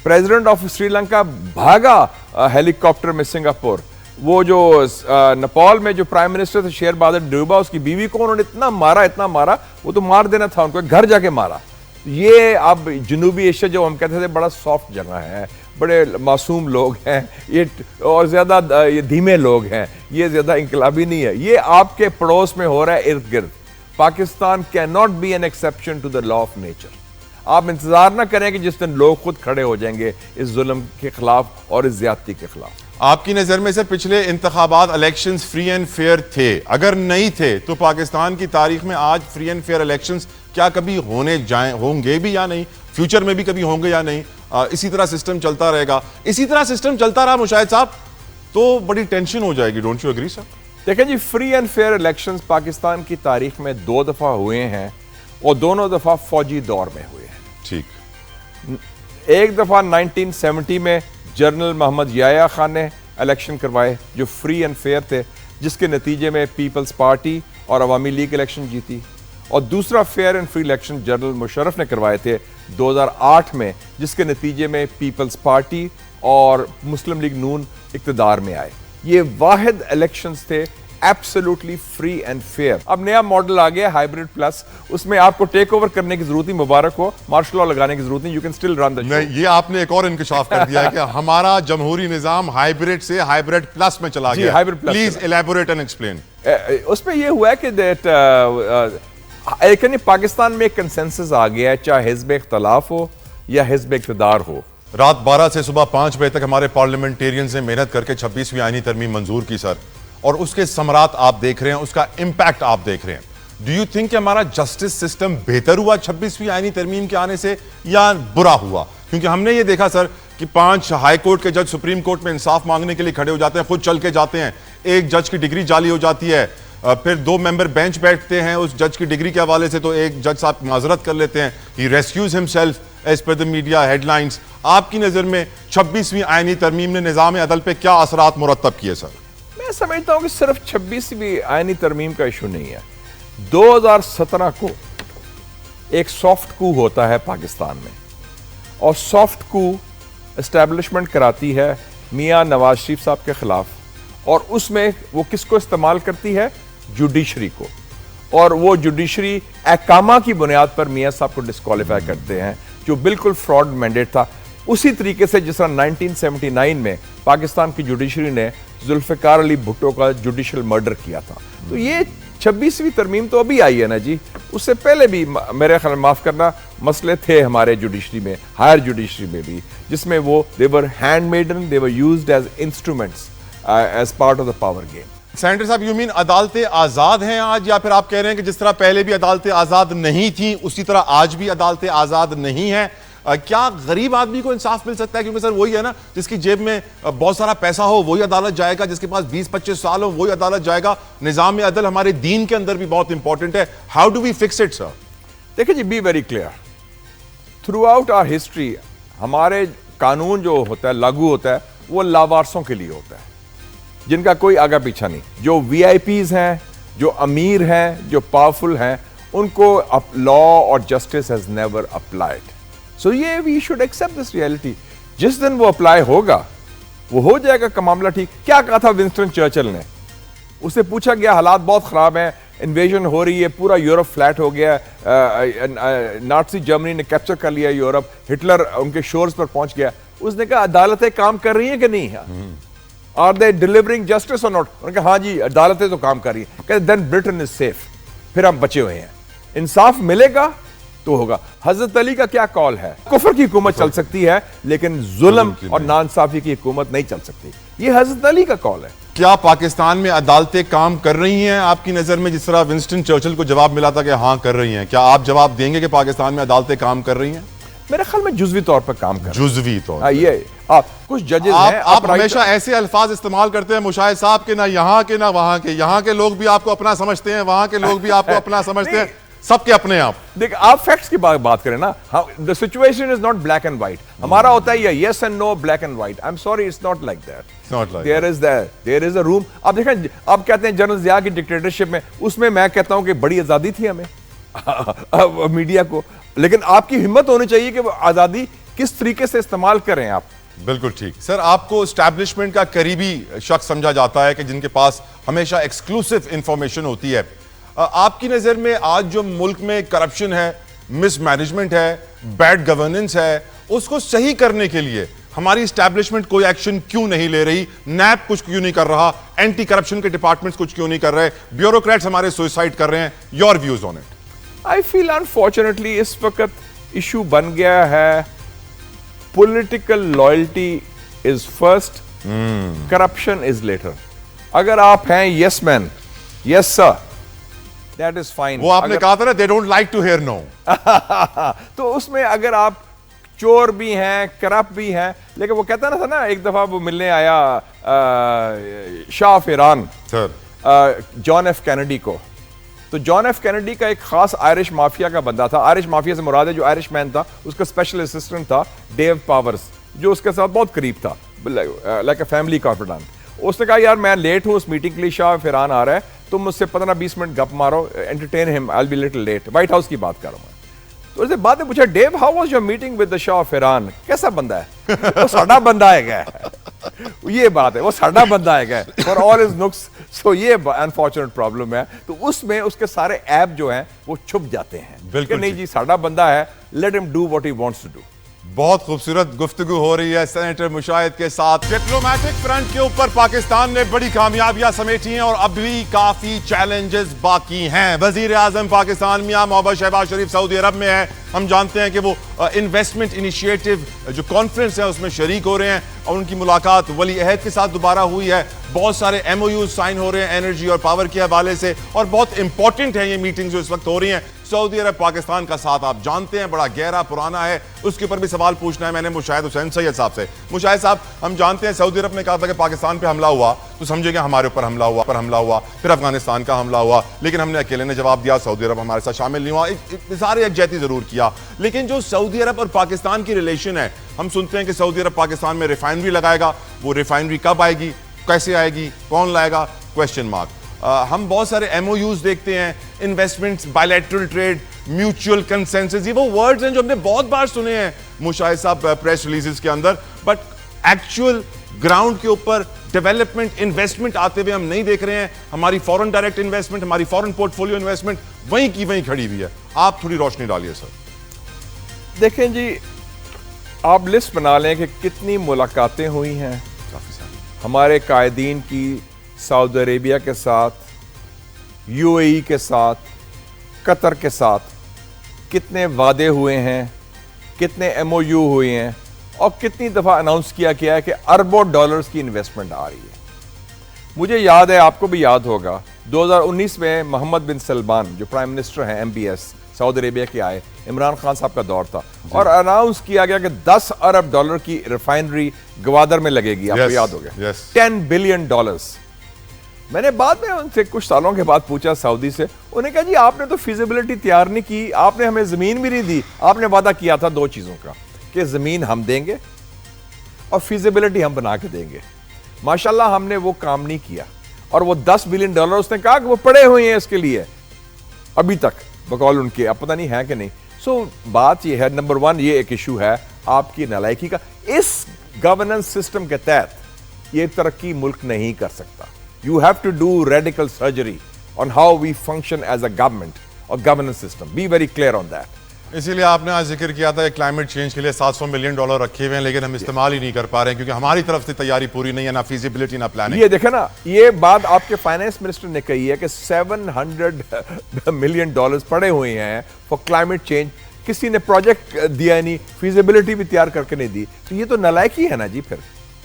प्रेसिडेंट ऑफ श्रीलंका भागा हेलीकॉप्टर में सिंगापुर। वो जो नेपाल में जो प्राइम मिनिस्टर थे शेर बहादुर देउबा, उसकी बीवी को उन्होंने इतना मारा, वो तो मार देना था उनको, घर जाके मारा। ये अब जनूबी एशिया जो हम कहते थे बड़ा सॉफ्ट जगह है, बड़े मासूम लोग हैं ये, और ज्यादा ये धीमे लोग हैं, ये ज्यादा इंकलाबी नहीं है। ये आपके पड़ोस में हो रहा है, इर्द गिर्द। Pakistan can not be an exception to the law of nature. आप इंतजार ना करें कि जिस दिन लोग खुद खड़े हो जाएंगे इस जुल्म के खिलाफ और इस ज्यादती के खिलाफ। आपकी नजर में सर पिछले इंतखाबात इलेक्शंस फ्री एंड फेयर थे? अगर नहीं थे तो पाकिस्तान की तारीख में आज फ्री एंड फेयर इलेक्शंस क्या कभी होंगे भी या नहीं? फ्यूचर में भी कभी होंगे या नहीं? इसी तरह सिस्टम चलता रहेगा? इसी तरह सिस्टम चलता रहा मुशाहिद साहब तो बड़ी टेंशन हो जाएगी। Don't you agree sir? देखें जी, free and fair elections Pakistan की तारीख में 2 दफा हुए हैं और दोनों दफा फौजी दौर में हुए हैं। ठीक। एक दफा 1970 में जनरल मोहम्मद याया खान ने इलेक्शन करवाए जो फ्री एंड फेयर थे, जिसके नतीजे में पीपल्स पार्टी और अवामी लीग इलेक्शन जीती। और दूसरा fair and free election general Musharraf ने करवाए थे 2008 में, जिसके नतीजे में पीपल्स पार्टी और मुस्लिम लीग नून इक्तदार में आए। ये वाहिद इलेक्शंस थे एब्सोल्युटली फ्री एंड फेयर। अब नया मॉडल आ गया हाइब्रिड प्लस, उसमें आपको टेक ओवर करने की जरूरत नहीं, मुबारक हो, मार्शल लॉ लगाने की जरूरत नहीं, you can still run the show. ये आपने एक और इंकशाफ कर दिया है कि हमारा जमहूरी निजाम हाइब्रिड से हाइब्रिड प्लस में चला गया। Hybrid plus. Please elaborate and explain. उसमें यह हुआ है कि पाकिस्तान में एक कंसेंसस आ गया है, चाहे हिज़्ब इख्तलाफ हो या हिज़्ब इक़्तिदार हो। रात 12 से सुबह 5 बजे तक हमारे पार्लियामेंटेरियंस ने मेहनत करके 26वीं आईनी तरमीम मंजूर की सर, और उसके समरात आप देख रहे हैं, उसका इंपैक्ट आप देख रहे हैं। डू यू थिंक कि हमारा जस्टिस सिस्टम बेहतर हुआ 26वीं आईनी तरमीम के आने से या बुरा हुआ? क्योंकि हमने ये देखा सर कि 5 हाई कोर्ट के जज सुप्रीम कोर्ट में इंसाफ मांगने के लिए खड़े हो जाते हैं, खुद चल के जाते हैं, एक जज की डिग्री जाली हो जाती है, फिर 2 मेंबर बेंच बैठते हैं उस जज की डिग्री के हवाले से, तो एक जज साहब माजरत कर लेते हैं, he rescues himself as per the media headlines. आपकी नजर में 26वीं आईनी तरमीम ने निजाम अदल पे क्या असरात मुरतब किए सर? मैं समझता हूं कि सिर्फ 26वीं आईनी तरमीम का इशू नहीं है। 2017 को एक सॉफ्ट कू होता है पाकिस्तान में, और सॉफ्ट कू एस्टैब्लिशमेंट कराती है मियां नवाज शरीफ साहब के खिलाफ, और उसमें वो किसको इस्तेमाल करती है? जुडिशरी को। और वो जुडिशरी अहकामा की बुनियाद पर मियां साहब को डिस्क्वालीफाई करते हैं, जो बिल्कुल फ्रॉड मैंडेट था। उसी तरीके से जिस तरह 1979 में पाकिस्तान की जुडिशरी ने जुल्फिकार अली भुट्टो का जुडिशल मर्डर किया था। तो ये 26वीं तरमीम तो अभी आई है ना जी, उससे पहले भी मेरे ख्याल माफ करना मसले थे हमारे जुडिशरी में, हायर जुडिशरी में भी, जिसमें वो they were handmaiden, they were used as instruments as part of the power game. Senator साहब, यू मीन अदालतें आजाद हैं आज, या फिर आप कह रहे हैं कि जिस तरह पहले भी अदालतें आजाद नहीं थी उसी तरह आज भी अदालतें आजाद नहीं हैं? क्या गरीब आदमी को इंसाफ मिल सकता है? क्योंकि सर वही है ना, जिसकी जेब में बहुत सारा पैसा हो वही अदालत जाएगा, जिसके पास 20-25 साल हो वही अदालत जाएगा। निजाम अदल हमारे दीन के अंदर भी बहुत इंपॉर्टेंट है। How do we fix it sir? देखिए जी, be very clear, throughout our history हमारे कानून जो होता है, लागू होता है, वो लावारसों के लिए होता है, जिनका कोई आगा पीछा नहीं। जो VIPs हैं, जो अमीर हैं, जो पावरफुल हैं, उनको लॉ और justice has never applied. So ये we should accept this reality. जिस दिन वो अप्लाई होगा वो हो जाएगा का मामला ठीक। क्या कहा था विंस्टन चर्चिल ने? उसे पूछा गया हालात बहुत खराब हैं, इन्वेजन हो रही है, पूरा यूरोप फ्लैट हो गया, नाज़ी जर्मनी ने कैप्चर कर लिया यूरोप, हिटलर उनके शोर्स पर पहुंच गया। उसने कहा अदालतें काम कर रही हैं कि नहीं? आर दे डिलीवरिंग जस्टिस और नॉट? उन्होंने कहा हाँ जी अदालतें तो काम कर रही हैं। कहते देन ब्रिटेन इज सेफ, फिर हम बचे हुए हैं। इंसाफ मिलेगा तो होगा। हजरत अली का क्या कॉल है? कुफर की हुकूमत चल सकती है लेकिन जुल्म और नाइंसाफी की हुकूमत नहीं चल सकती। ये हजरत अली का कॉल है। क्या पाकिस्तान में अदालतें काम कर रही हैं आपकी नजर में? जिस तरह विंस्टन चर्चिल को जवाब मिला था कि हाँ कर रही हैं, क्या आप जवाब देंगे कि पाकिस्तान में अदालतें काम कर रही हैं? मेरे ख्याल में जुज़वी तौर पर काम कर, जुज़वी तौर पर। ये कुछ जजेस हैं। आप हमेशा ऐसे अल्फाज इस्तेमाल करते हैं मुशाहिद साहब के, ना यहाँ के ना वहां के। यहाँ के लोग भी आपको अपना समझते हैं, वहां के लोग भी आपको अपना समझते हैं, सबके अपने आप। देख, आप फैक्ट्स की बात करें ना। The situation is not black and white. हमारा होता है yes and no, black and white. I am sorry, it's not like that. There is a room. आप देखें, आप कहते हैं जनरल ज़िया की डिक्टेटरशिप में, उसमें मैं कहता हूं कि बड़ी आजादी थी हमें मीडिया को, लेकिन आपकी हिम्मत होनी चाहिए कि वो आजादी किस तरीके से इस्तेमाल करें आप। बिल्कुल ठीक। सर, आपको एस्टैब्लिशमेंट का करीबी शख्स समझा जाता है कि जिनके पास हमेशा एक्सक्लूसिव इंफॉर्मेशन होती है। आपकी नजर में आज जो मुल्क में करप्शन है, मिसमैनेजमेंट है, बैड गवर्नेंस है, उसको सही करने के लिए हमारी एस्टैब्लिशमेंट कोई एक्शन क्यों नहीं ले रही? नैप कुछ क्यों नहीं कर रहा? एंटी करप्शन के डिपार्टमेंट्स कुछ क्यों नहीं कर रहे? ब्यूरोक्रेट्स हमारे सुसाइड कर रहे हैं। Your views on it? I feel unfortunately इस वक्त इशू बन गया है political loyalty is first, corruption is later. अगर आप हैं yes man, yes sir, that is fine. वो आपने कहा था ना, they don't like to hear no. तो उसमें अगर आप चोर भी हैं, करप्ट भी हैं, लेकिन वो कहता ना था ना, एक दफा वो मिलने आया Shah of Iran sir John F Kennedy को। तो जॉन एफ कैनेडी का एक खास आयरिश माफिया का बंदा था। आयरिश माफिया से मुराद है जो आयरिश मैन था, उसका स्पेशल असिस्टेंट था डेव पावर्स, जो उसके साथ बहुत करीब था, लाइक अ फैमिली कॉन्फिडेंट। उसने कहा यार मैं लेट हूँ, उस मीटिंग के लिए शाह ऑफ ईरान आ रहा है, तुम मुझसे 15-20 मिनट गप मारो, entertain him, I will be little late. White House की बात कर रहा हूँ। तो उसने बाद में पूछा, Dave how was your meeting with the Shah of Iran? कैसा बंदा है? वो साडा बंदा है। ये बात है, वो साडा बंदा है फॉर ऑल हिज नुक्स। सो ये अनफॉर्चुनेट प्रॉब्लम है। तो उसमें उसके सारे ऐप जो हैं वो छुप जाते हैं। बिल्कुल नहीं जी, साडा बंदा है, let him do what he wants to do. बहुत खूबसूरत गुफ्तगू हो रही है सेनेटर मुशाहिद के साथ। डिप्लोमेटिक फ्रंट के ऊपर पाकिस्तान ने बड़ी कामयाबियां समेटी हैं और अब भी काफी चैलेंजेस बाकी हैं। वजीर आजम पाकिस्तान मियां मोहम्मद शहबाज शरीफ सऊदी अरब में है। हम जानते हैं कि वो इन्वेस्टमेंट इनिशिएटिव जो कॉन्फ्रेंस है उसमें शरीक हो रहे हैं और उनकी मुलाकात वली अहद के साथ दोबारा हुई है। बहुत सारे MOU साइन हो रहे हैं एनर्जी और पावर के हवाले से, और बहुत इंपॉर्टेंट है ये मीटिंग जो इस वक्त हो रही हैं। सऊदी अरब पाकिस्तान का साथ आप जानते हैं बड़ा गहरा पुराना है, उसके ऊपर भी सवाल पूछना है मैंने मुशाहिद हुसैन सैयद साहब से। मुशाहिद साहब, हम जानते हैं सऊदी अरब ने कहा था कि पाकिस्तान पे हमला हुआ तो समझेंगे हमारे ऊपर हमला हुआ, फिर अफगानिस्तान का हमला हुआ, लेकिन हमने अकेले ने जवाब दिया, सऊदी अरब हमारे साथ शामिल नहीं हुआ। सारे यकजहती जरूर किया, लेकिन जो सऊदी अरब और पाकिस्तान की रिलेशन है, हम सुनते हैं कि सऊदी अरब पाकिस्तान में रिफाइनरी लगाएगा। वो रिफाइनरी कब आएगी, कैसे आएगी, कौन लाएगा, क्वेश्चन मार्क। हम बहुत सारे MOUs देखते हैं, investments, bilateral trade, mutual consensus, ये वो वर्ड्स हैं जो हमने बहुत बार सुने हैं मुशाहिद साहब प्रेस रिलीजेस के अंदर, बट एक्चुअल ग्राउंड के ऊपर डेवलपमेंट, इन्वेस्टमेंट आते हुए हम नहीं देख रहे हैं। हमारी फॉरेन डायरेक्ट इन्वेस्टमेंट, हमारी फॉरेन पोर्टफोलियो इन्वेस्टमेंट वहीं की वहीं खड़ी हुई है। आप थोड़ी रोशनी डालिए सर। देखें जी, आप लिस्ट बना लें कि कितनी मुलाकातें हुई हैं काफी सारी हमारे कायदीन की सऊदी अरेबिया के साथ, UAE के साथ, कतर के साथ। कितने वादे हुए हैं, कितने MOU हुए हैं, और कितनी दफ़ा अनाउंस किया गया है कि अरबों डॉलर्स की इन्वेस्टमेंट आ रही है। मुझे याद है, आपको भी याद होगा, 2019 में मोहम्मद बिन सलमान जो प्राइम मिनिस्टर हैं MBS सऊदी अरेबिया के आए, इमरान खान साहब का दौर था, और अनाउंस किया गया कि 10 अरब डॉलर की रिफाइनरी गवादर में लगेगी। आपको याद हो गया, $10 बिलियन। मैंने बाद में उनसे कुछ सालों के बाद पूछा सऊदी से, उन्हें कहा जी आपने तो फिजिबिलिटी तैयार नहीं की, आपने हमें जमीन भी नहीं दी, आपने वादा किया था 2 चीजों का कि जमीन हम देंगे और फिजिबिलिटी हम बना के देंगे। माशाल्लाह हमने वो काम नहीं किया, और वो $10 बिलियन उसने कहा कि वो पड़े हुए हैं इसके लिए अभी तक, बकौल उनके, अब पता नहीं है कि नहीं। सो बात ये है, नंबर 1 ये एक इशू है आपकी नालायकी का। इस गवर्नेंस सिस्टम के तहत ये तरक्की मुल्क नहीं कर सकता। You have to do radical surgery on how we function as a government or governance system. Be very clear on that. इसीलिए आपने आज जिक्र किया था कि क्लाइमेट चेंज के लिए $700 मिलियन रखे हुए हैं, लेकिन हम इस्तेमाल ही नहीं कर पा रहे हैं क्योंकि हमारी तरफ से तैयारी पूरी नहीं है, ना फीजिबिलिटी ना प्लानिंग। ये देखे ना, ये बात आपके फाइनेंस मिनिस्टर ने कही है कि $700 मिलियन पड़े हुए हैं फॉर क्लाइमेट चेंज। किसी ने प्रोजेक्ट दिया नहीं, फीजिबिलिटी भी तैयार करके नहीं दी, तो ये तो नालायकी है ना जी। फिर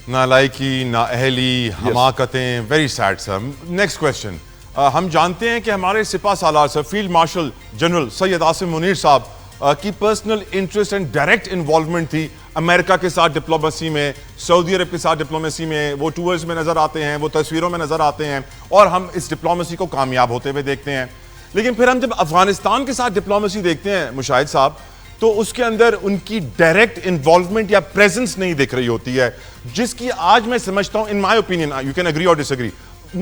नालायकी, नाअहली, हमाकतें, very sad sir. Next question, हम जानते हैं कि हमारे सिपा सालार sir field marshal general Syed Asim Munir साहब की personal interest and direct involvement थी अमेरिका के साथ डिप्लोमेसी में, सऊदी अरब के साथ डिप्लोमेसी में। वो टूर्स में नजर आते हैं, वो तस्वीरों में नजर आते हैं और हम इस डिप्लोमेसी को कामयाब होते हुए देखते हैं। लेकिन फिर हम जब अफगानिस्तान के साथ डिप्लोमेसी देखते हैं मुशाहिद साहब, तो उसके अंदर उनकी डायरेक्ट इन्वॉल्वमेंट या प्रेजेंस नहीं दिख रही होती है, जिसकी आज मैं समझता हूं, in my opinion, you can agree और डिसएग्री,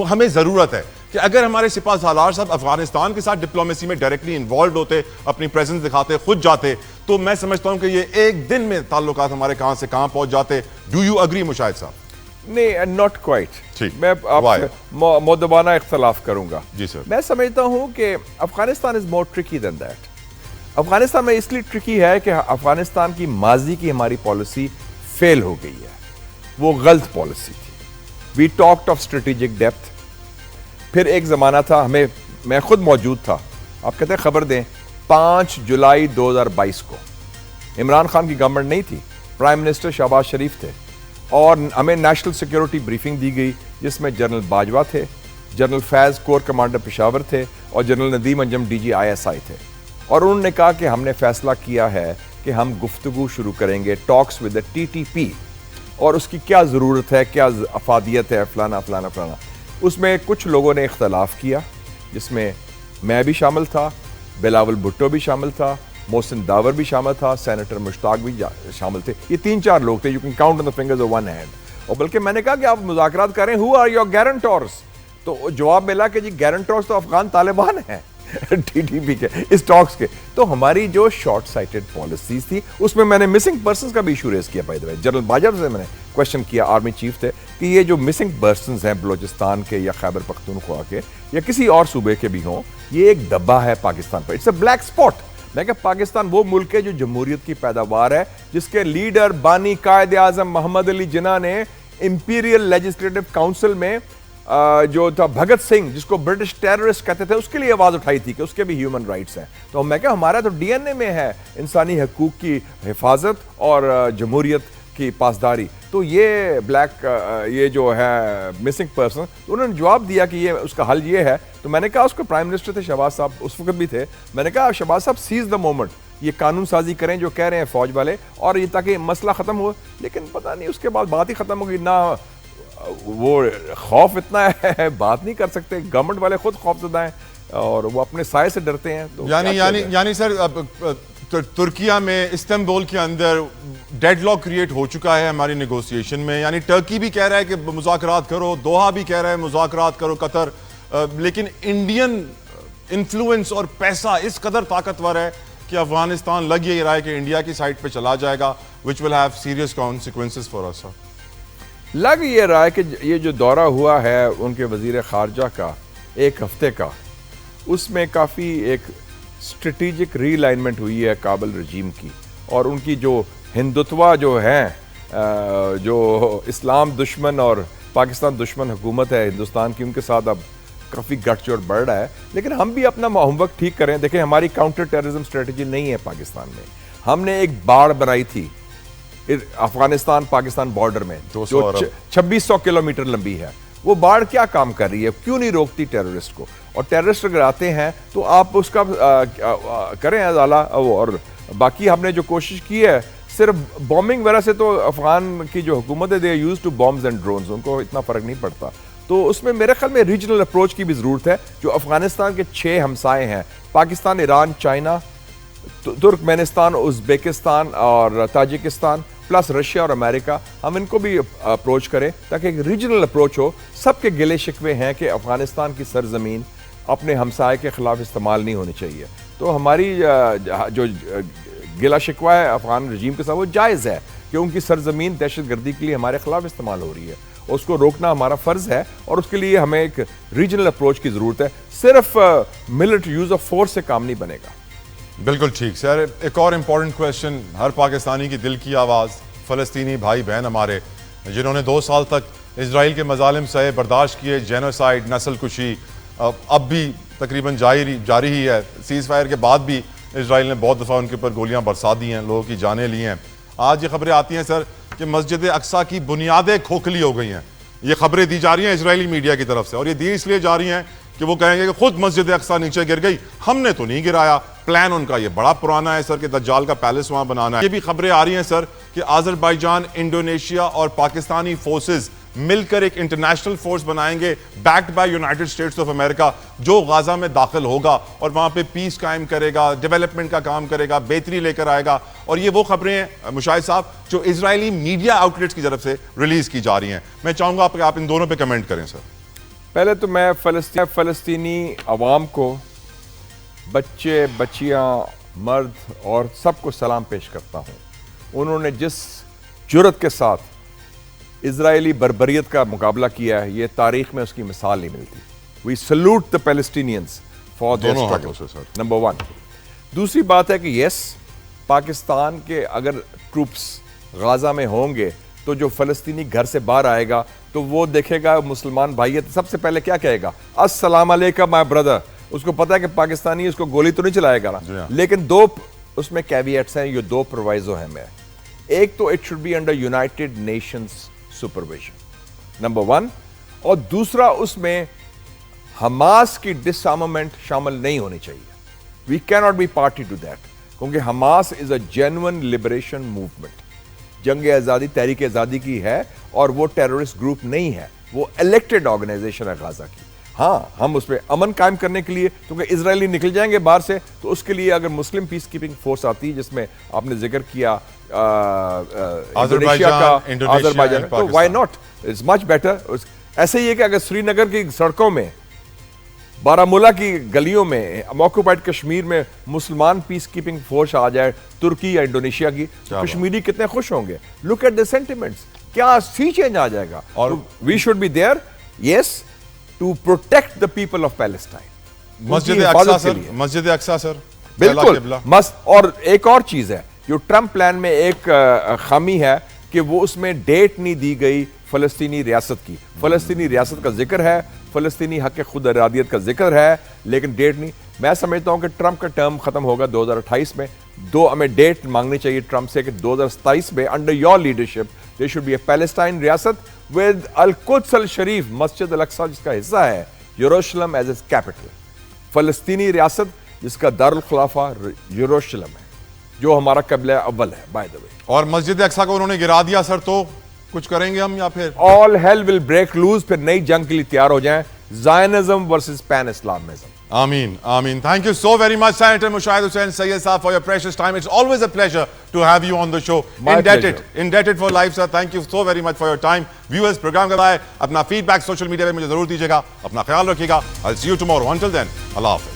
हमें जरूरत है कि अगर हमारे सिपा सालार साहब अफगानिस्तान के साथ डिप्लोमेसी में डायरेक्टली इन्वॉल्व होते, अपनी प्रेजेंस दिखाते, खुद जाते, तो मैं समझता हूं कि ये एक दिन में ताल्लुकात हमारे कहां से कहां पहुंच जाते। डू यू एग्री मुशाहिद साहब? नहीं, नॉट क्वाइट। ठीक, मैं आपसे मुद्दबाना इख्तलाफ करूंगा। जी सर। मैं समझता हूं कि Afghanistan is more tricky than that. Afghanistan में इसलिए ट्रिकी है कि अफगानिस्तान की माजी की हमारी पॉलिसी फेल हो गई है, वो गलत पॉलिसी थी। We talked of strategic depth. फिर एक ज़माना था, मैं खुद मौजूद था, आप कहते हैं खबर दें, 5 जुलाई 2022 को इमरान खान की गवर्नमेंट नहीं थी, प्राइम मिनिस्टर शहबाज शरीफ थे, और हमें नेशनल सिक्योरिटी ब्रीफिंग दी गई जिसमें जनरल बाजवा थे, जनरल फैज़ कोर कमांडर पेशावर थे और general Nadeem Anjum DG ISI थे। और उन्होंने कहा कि हमने फैसला किया है कि हम गुफ्तगू शुरू करेंगे, टॉक्स विद द TTP, और उसकी क्या ज़रूरत है, क्या अफादियत है, फलाना फलाना फलाना। उसमें कुछ लोगों ने इख्तलाफ किया, जिसमें मैं भी शामिल था, बिलावल भुट्टो भी शामिल था, मोहसिन दावर भी शामिल था, सेनेटर मुश्ताक भी शामिल थे। ये 3-4 लोग थे, you can count on the fingers of one hand. और बल्कि मैंने कहा कि आप मुज़ाकरात करें, हु आर योर गारंटर्स? तो जवाब मिला कि जी गारंटर्स तो अफगान तालिबान हैं TTP के, इस टॉक्स के। तो हमारी जो शॉर्ट साइटेड पॉलिसीज थी, उसमें मैंने मिसिंग पर्सन का भी इशू रेज किया। By the way, general Bajwa से मैंने क्वेश्चन किया, आर्मी चीफ थे, कि ये जो मिसिंग पर्सन हैं बलोचिस्तान के या खैबर पख्तूनख्वा के या किसी और सूबे के भी हों, ये एक दब्बा है पाकिस्तान पर, इट्स अ ब्लैक स्पॉट। मैं क्या, पाकिस्तान वो मुल्क है जो जमहूरियत की पैदावार है, जिसके लीडर बानी कायद आजम मोहम्मद अली जिन्ना ने इंपीरियल लेजिस्लेटिव काउंसिल में जो था भगत सिंह, जिसको ब्रिटिश टेररिस्ट कहते थे, उसके लिए आवाज़ उठाई थी कि उसके भी ह्यूमन राइट्स हैं। तो मैं क्या, हमारा तो DNA में है इंसानी हकूक़ की हिफाजत और जमहूरियत की पासदारी। तो ये ये जो है मिसिंग पर्सन, तो उन्होंने जवाब दिया कि ये उसका हल ये है। तो मैंने कहा, उसको प्राइम मिनिस्टर थे शहबाज साहब, उस वक्त भी थे, मैंने कहा शहबाज साहब सीज द मोमेंट, ये कानून साजी करें जो कह रहे हैं फौज वाले, और ये ताकि मसला ख़त्म हो। लेकिन पता नहीं उसके बाद बात ही ख़त्म हो गई ना, वो खौफ इतना है, बात नहीं कर सकते, गवर्नमेंट वाले खुद खौफजदा हैं और वो अपने साए से डरते हैं। तो यानी सर, तुर्किया में इस्तांबुल के अंदर डेडलॉक क्रिएट हो चुका है हमारी नेगोशिएशन में। यानी टर्की भी कह रहा है कि मुज़ाकरात करो, दोहा भी कह रहा है मुज़ाकरात करो, कतर, लेकिन इंडियन इन्फ्लुएंस और पैसा इस कदर ताकतवर है कि अफगानिस्तान लग ये रहा है कि इंडिया की साइड पे चला जाएगा, which will have serious consequences for us. लग ये रहा है कि ये जो दौरा हुआ है उनके वजीर खारजा का 1 हफ्ते का, उसमें काफ़ी एक स्ट्रेटेजिक रीलाइनमेंट हुई है काबुल रजीम की, और उनकी जो हिंदुत्वा जो हैं, जो इस्लाम दुश्मन और पाकिस्तान दुश्मन हुकूमत है हिंदुस्तान की, उनके साथ अब काफ़ी गठजोड़ बढ़ रहा है। लेकिन हम भी अपना होमवर्क ठीक करें। देखें, हमारी काउंटर टेररिज्म स्ट्रेटजी नहीं है पाकिस्तान में। हमने एक बाड़ बनाई थी अफगानिस्तान पाकिस्तान बॉर्डर में, जो 2600 किलोमीटर लंबी है। वो बाढ़ क्या काम कर रही है, क्यों नहीं रोकती टेररिस्ट को? और टेररिस्ट अगर आते हैं तो आप उसका करें अजाला। और बाकी हमने जो कोशिश की है सिर्फ बॉम्बिंग वगैरह से, तो अफगान की जो हुकूमत है they use to bombs and drones, उनको इतना फ़र्क नहीं पड़ता। तो उसमें मेरे ख्याल में रीजनल अप्रोच की भी ज़रूरत है। जो अफगानिस्तान के 6 हमसाए हैं, Pakistan, Iran, China, Turkmenistan, Uzbekistan और ताजिकिस्तान, प्लस रशिया और अमेरिका, हम इनको भी अप्रोच करें ताकि एक रीजनल अप्रोच हो। सबके गिले शिकवे हैं कि अफगानिस्तान की सरजमीन अपने हमसाए के ख़िलाफ़ इस्तेमाल नहीं होनी चाहिए। तो हमारी जो गिला शिकवा है अफगान रजीम के साथ, वो जायज़ है कि उनकी सरजमीन दहशत गर्दी के लिए हमारे ख़िलाफ़ इस्तेमाल हो रही है। उसको रोकना हमारा फ़र्ज़ है और उसके लिए हमें एक रीजनल अप्रोच की ज़रूरत है। सिर्फ मिलिट्री यूज़ ऑफ फोर्स से काम नहीं बनेगा। बिल्कुल ठीक सर। एक और इम्पॉर्टेंट क्वेश्चन, हर पाकिस्तानी की दिल की आवाज़, फ़लस्तीनी भाई बहन हमारे जिन्होंने 2 साल तक इजराइल के मजालिम सहे, बर्दाश्त किए, जेनोसाइड, नस्ल कुशी, अब भी तकरीबन जारी ही है। सीज़ फायर के बाद भी इजराइल ने बहुत दफ़ा उनके ऊपर गोलियां बरसा दी हैं, लोगों की जानें ली हैं। आज ये खबरें आती हैं सर कि मस्जिद अक्सा की बुनियादें खोखली हो गई हैं। ये खबरें दी जा रही हैं इजरायली मीडिया की तरफ से, और ये दी इसलिए जा रही हैं कि वो कहेंगे कि खुद मस्जिद अक्सा नीचे गिर गई, हमने तो नहीं गिराया, प्लान उनका ये बड़ा पुराना है सर कि दज्जाल का पैलेस वहां बनाना है। ये भी खबरें आ रही हैं सर कि आज़रबाईजान, इंडोनेशिया और पाकिस्तानी फोर्सेस मिलकर एक इंटरनेशनल फोर्स बनाएंगे backed by United states of America, जो गाजा में दाखिल होगा और वहां पे पीस कायम करेगा, डेवलपमेंट का काम करेगा, बेहतरी लेकर आएगा। और ये वो खबरें हैं मुशाहिद साहब जो इजरायली मीडिया आउटलेट्स की तरफ से रिलीज की जा रही हैं। मैं चाहूंगा आप इन दोनों पे कमेंट करें सर। पहले तो मैं फ़लस्तीनी अवाम को, बच्चे बच्चियां, मर्द और सबको सलाम पेश करता हूं। उन्होंने जिस जुर्रत के साथ इजरायली बर्बरियत का मुकाबला किया है, ये तारीख में उसकी मिसाल नहीं मिलती। We salute the Palestinians for their struggle, number 1। दूसरी बात है कि यस, पाकिस्तान के अगर ट्रूप्स गाजा में होंगे तो जो फ़लस्तीनी घर से बाहर आएगा तो वो देखेगा मुसलमान भाई है, तो सबसे पहले क्या कहेगा, अस्सलाम वालेकुम माय ब्रदर। उसको पता है कि पाकिस्तानी उसको गोली तो नहीं चलाएगा ना। लेकिन 2 उसमें कैविएट्स हैं, ये 2 प्रोवाइजो हैं। मैं एक तो it should be under United Nations supervision, number 1, और दूसरा उसमें हमास की डिसआर्मामेंट शामिल नहीं होनी चाहिए। We can not be party to that, क्योंकि Hamas is a genuine liberation movement, जंग आज़ादी, तहरीक आज़ादी की है, और वो टेररिस्ट ग्रुप नहीं है, वो इलेक्टेड ऑर्गेनाइजेशन है गाजा की। हाँ, हम उस पर अमन कायम करने के लिए, क्योंकि इजरायली निकल जाएंगे बाहर से, तो उसके लिए अगर मुस्लिम पीस कीपिंग फोर्स आती है, जिसमें आपने जिक्र किया आज़रबाईजान, तो why not, it's much better. ऐसे ही है कि अगर श्रीनगर की सड़कों में, बारामूला की गलियों में, ऑक्युपाइड कश्मीर में मुसलमान पीस कीपिंग फोर्स आ जाए, तुर्की या इंडोनेशिया की, तो कश्मीरी कितने खुश होंगे। लुक एट द सेंटिमेंट्स, क्या सी चेंज आ जाएगा। और we should be there, yes, to protect the people of Palestine. मस्जिद अक्सा सर बिल्कुल मस्त। और एक और चीज है, जो ट्रंप प्लान में एक खामी है कि वो उसमें डेट नहीं दी गई फ़लस्तीनी रियासत की। फ़लस्तीनी रियासत का जिक्र है, फ़लस्तीनी हक़ खुद इरादियत का जिक्र है, लेकिन डेट नहीं। मैं समझता हूं कि ट्रंप का टर्म खत्म होगा 2028 में। हमें डेट मांगनी चाहिए ट्रंप से कि 2027 में under your leadership there should be a Palestine रियासत विद अल कुद्स अल शरीफ, मस्जिद अल अक्सा जिसका हिस्सा है, यरूशलेम एज इट्स कैपिटल। फ़लस्तीनी रियासत जिसका दारुल खिलाफा यरूशलेम है, जो हमारा क़िबला अव्वल है बाय द वे। और मस्जिद अक्सा को उन्होंने गिरा दिया सर, तो कुछ करेंगे हम या फिर all hell will break loose, फिर नई जंग के लिए तैयार हो जाएं, ज़ायनिज़्म वर्सेस पैन इस्लामिज़्म। आमीन आमीन। Thank you so very much, Senator Mushaid Hussain Sayyed Saab, for your precious time. It's always a pleasure to have you on the show. Indebted for life, sir. Thank you so very much for your time. Viewers, program का अपना feedback social media पे मुझे जरूर दीजिएगा। अपना ख्याल रखिएगा। I'll see you tomorrow. Until then, Allah Hafiz.